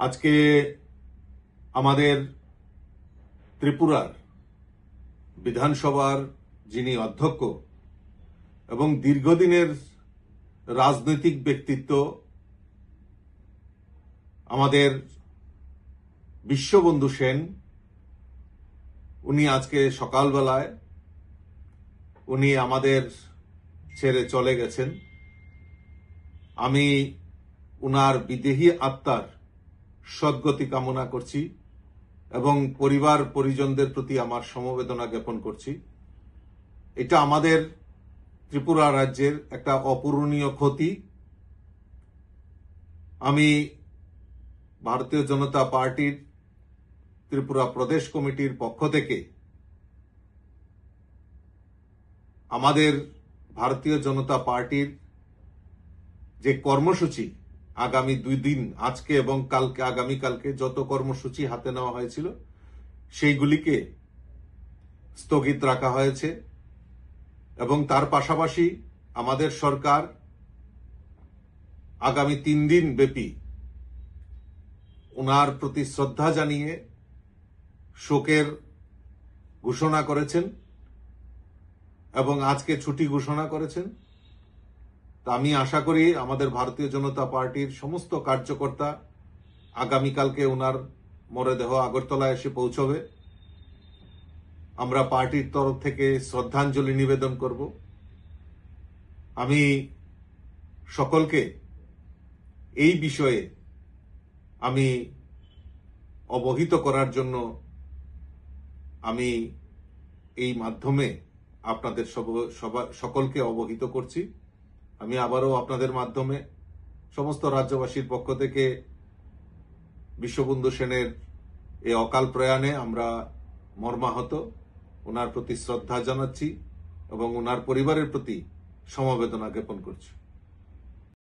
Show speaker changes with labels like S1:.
S1: আজকে আমাদের ত্রিপুরার বিধানসভার যিনি অধ্যক্ষ এবং দীর্ঘদিনের রাজনৈতিক ব্যক্তিত্ব আমাদের বিশ্ববন্ধু সেন, উনি আজকে সকালবেলায় উনি আমাদের ছেড়ে চলে গেছেন। আমি উনার বিদেহী আত্মার সদ্গতি কামনা করছি এবং পরিবার পরিজনদের প্রতি আমার সমবেদনা জ্ঞাপন করছি। এটা আমাদের ত্রিপুরা রাজ্যের একটা অপূরণীয় ক্ষতি। আমি ভারতীয় জনতা পার্টির ত্রিপুরা প্রদেশ কমিটির পক্ষ থেকে আমাদের ভারতীয় জনতা পার্টির যে কর্মসূচি আগামী 2 দিন, আজকে এবং কালকে, আগামীকালকে যত কর্মসূচি হাতে নেওয়া হয়েছিল সেইগুলিকে স্থগিত রাখা হয়েছে এবং তার পাশাপাশি আমাদের সরকার আগামী 3 দিন ব্যাপী ওনার প্রতি শ্রদ্ধা জানিয়ে শোকের ঘোষণা করেছেন এবং আজকে ছুটি ঘোষণা করেছেন। তা আমি আশা করি আমাদের ভারতীয় জনতা পার্টির সমস্ত কার্যকর্তা আগামীকালকে ওনার মরদেহ আগরতলায় এসে পৌঁছবে। আমরা পার্টির তরফ থেকে শ্রদ্ধাঞ্জলি নিবেদন করব। আমি সকলকে এই বিষয়ে আমি অবহিত করার জন্য আমি এই মাধ্যমে আপনাদের সকলকে অবহিত করছি। আমি আবারও আপনাদের মাধ্যমে সমস্ত রাজ্যবাসীর পক্ষ থেকে বিশ্ববন্ধু সেনের এই অকাল প্রয়াণে আমরা মর্মাহত, ওনার প্রতি শ্রদ্ধা জানাচ্ছি এবং ওনার পরিবারের প্রতি সমবেদনা জ্ঞাপন করছি।